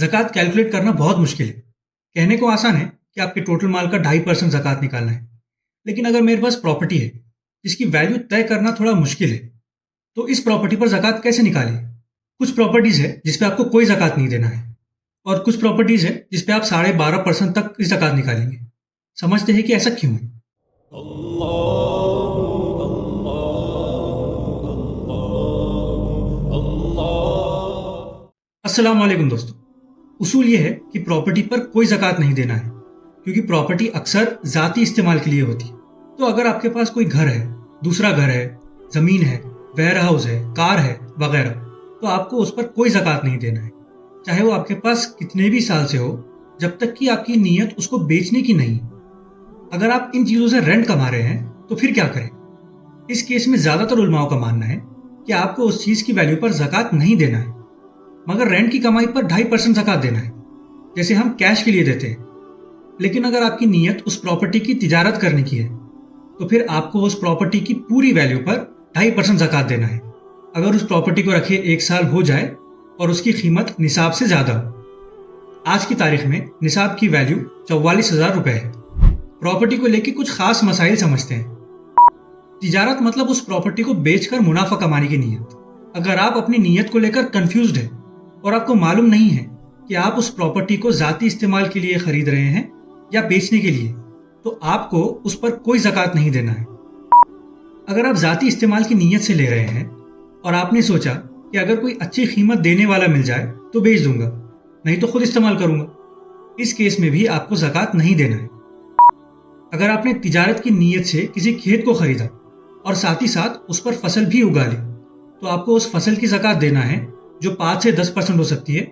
ज़कात कैलकुलेट करना बहुत मुश्किल है। कहने को आसान है कि आपके टोटल माल का 2.5% ज़कात निकालना है। लेकिन अगर मेरे पास प्रॉपर्टी है, जिसकी वैल्यू तय करना थोड़ा मुश्किल है, तो इस प्रॉपर्टी पर ज़कात कैसे निकालें? कुछ प्रॉपर्टीज़ है जिस पे आपको कोई ज़कात नहीं देना है और कुछ प्रॉपर्टीज़ है जिस पे आप 12.5% तक की ज़कात निकालेंगे। समझते हैं कि ऐसा क्यों है? अस्सलाम वालेकुम दोस्तों। उसूल ये है कि प्रॉपर्टी पर कोई ज़कात नहीं देना है, क्योंकि प्रॉपर्टी अक्सर ज़ाती इस्तेमाल के लिए होती है। तो अगर आपके पास कोई घर है, दूसरा घर है, ज़मीन है, वेयर हाउस है, कार है वगैरह, तो आपको उस पर कोई ज़कात नहीं देना है, चाहे वो आपके पास कितने भी साल से हो, जब तक कि आपकी नीयत उसको बेचने की नहीं। अगर आप इन चीज़ों से रेंट कमा रहे हैं तो फिर क्या करें? इस केस में ज़्यादातर उलमाओं का मानना है कि आपको उस चीज़ की वैल्यू पर ज़कात नहीं देना है, मगर रेंट की कमाई पर 2.5% ज़कात देना है, जैसे हम कैश के लिए देते हैं। लेकिन अगर आपकी नीयत उस प्रॉपर्टी की तिजारत करने की है, तो फिर आपको उस प्रॉपर्टी की पूरी वैल्यू पर 2.5% ज़कात देना है, अगर उस प्रॉपर्टी को रखे 1 साल हो जाए और उसकी कीमत निसाब से ज़्यादा हो। आज की तारीख में निसाब की वैल्यू 44,000 रुपये है। प्रॉपर्टी को लेकर कुछ खास मसाइल समझते हैं। तिजारत मतलब उस प्रॉपर्टी को बेचकर मुनाफा कमाने की नीयत। अगर आप अपनी नीयत को लेकर कंफ्यूज्ड हैं और आपको मालूम नहीं है कि आप उस प्रॉपर्टी को ज़ाती इस्तेमाल के लिए खरीद रहे हैं या बेचने के लिए, तो आपको उस पर कोई ज़कात नहीं देना है। अगर आप ज़ाती इस्तेमाल की नीयत से ले रहे हैं और आपने सोचा कि अगर कोई अच्छी कीमत देने वाला मिल जाए तो बेच दूंगा, नहीं तो खुद इस्तेमाल करूंगा, इस केस में भी आपको ज़कात नहीं देना है। अगर आपने तिजारत की नीयत से किसी खेत को खरीदा और साथ ही साथ उस पर फसल भी उगा ली, तो आपको उस फसल की ज़कात देना है, जो 5 से 10% हो सकती है,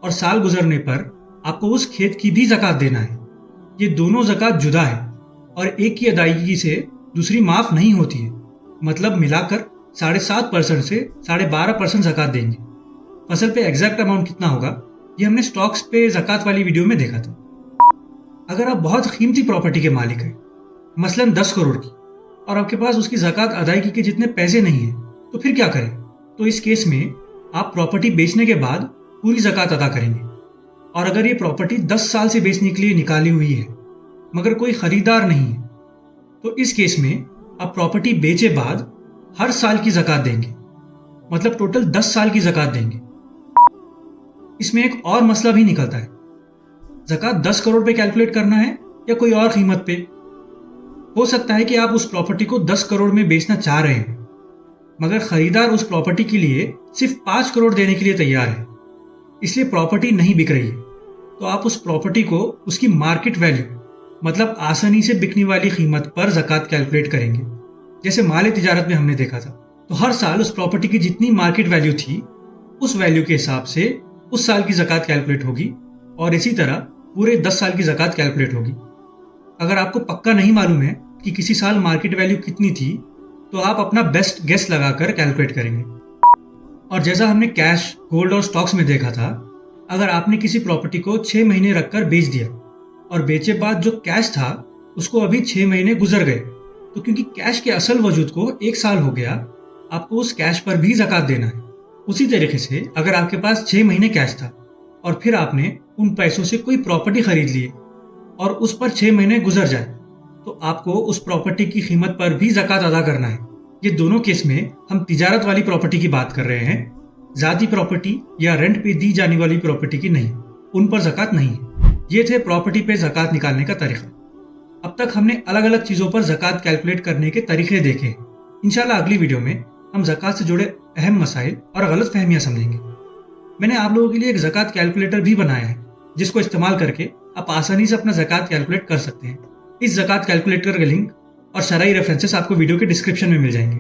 और साल गुजरने पर आपको उस खेत की भी ज़कात देना है। ये दोनों ज़कात जुदा है और एक की अदायगी से दूसरी माफ़ नहीं होती है। मतलब मिलाकर 7.5% से 12.5% ज़कात देंगे। फसल पे एग्जैक्ट अमाउंट कितना होगा, ये हमने स्टॉक्स पे ज़कात वाली वीडियो में देखा था। अगर आप बहुत कीमती प्रॉपर्टी के मालिक हैं, मसलन 10 करोड़ की, और आपके पास उसकी ज़कात अदायगी के जितने पैसे नहीं हैं, तो फिर क्या करें? तो इस केस में आप प्रॉपर्टी बेचने के बाद पूरी ज़कात अदा करेंगे। और अगर ये प्रॉपर्टी 10 साल से बेचने के लिए निकाली हुई है, मगर कोई खरीदार नहीं है, तो इस केस में आप प्रॉपर्टी बेचे बाद हर साल की ज़कात देंगे, मतलब टोटल 10 साल की ज़कात देंगे। इसमें एक और मसला भी निकलता है, ज़कात 10 करोड़ पे कैलकुलेट करना है या कोई और कीमत पे। हो सकता है कि आप उस प्रॉपर्टी को 10 करोड़ में बेचना चाह रहे हैं, मगर खरीदार उस प्रॉपर्टी के लिए सिर्फ 5 करोड़ देने के लिए तैयार है, इसलिए प्रॉपर्टी नहीं बिक रही है। तो आप उस प्रॉपर्टी को उसकी मार्केट वैल्यू, मतलब आसानी से बिकने वाली कीमत पर ज़कात कैलकुलेट करेंगे, जैसे माल तिजारत में हमने देखा था। तो हर साल उस प्रॉपर्टी की जितनी मार्केट वैल्यू थी, उस वैल्यू के हिसाब से उस साल की ज़कात कैलकुलेट होगी, और इसी तरह पूरे 10 साल की ज़कात कैलकुलेट होगी। अगर आपको पक्का नहीं मालूम है कि किसी साल मार्केट वैल्यू कितनी थी, तो आप अपना बेस्ट गेस लगाकर कैलकुलेट करेंगे। और जैसा हमने कैश, गोल्ड और स्टॉक्स में देखा था, अगर आपने किसी प्रॉपर्टी को 6 महीने रखकर बेच दिया और बेचे बाद जो कैश था उसको अभी 6 महीने गुजर गए, तो क्योंकि कैश के असल वजूद को 1 साल हो गया, आपको उस कैश पर भी ज़कात देना है। उसी तरीके से अगर आपके पास 6 महीने कैश था और फिर आपने उन पैसों से कोई प्रॉपर्टी खरीद ली और उस पर 6 महीने गुजर जाए, तो आपको उस प्रॉपर्टी की कीमत पर भी ज़कात अदा करना है। ये दोनों केस में हम तिजारत वाली प्रॉपर्टी की बात कर रहे हैं, ज़ाती प्रॉपर्टी या रेंट पे दी जाने वाली प्रॉपर्टी की नहीं, उन पर ज़कात नहीं है। ये थे प्रॉपर्टी पे ज़कात निकालने का तरीका। अब तक हमने अलग अलग चीज़ों पर ज़कात कैलकुलेट करने के तरीके देखे हैं। इंशाल्लाह अगली वीडियो में हम ज़कात से जुड़े अहम मसाइल और गलत फहमियाँ समझेंगे। मैंने आप लोगों के लिए एक ज़कात कैलकुलेटर भी बनाया है, जिसको इस्तेमाल करके आप आसानी से अपना ज़कात कैलकुलेट कर सकते हैं। इस ज़कात कैलकुलेटर का लिंक और शरई रेफरेंसेस आपको वीडियो के डिस्क्रिप्शन में मिल जाएंगे।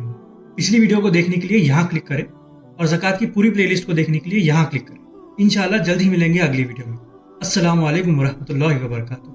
पिछली वीडियो को देखने के लिए यहाँ क्लिक करें और ज़कात की पूरी प्लेलिस्ट को देखने के लिए यहाँ क्लिक करें। इंशाल्लाह जल्द ही मिलेंगे अगली वीडियो में। अस्सलामु अलैकुम वरहमतुल्लाहि वबरकातुहू।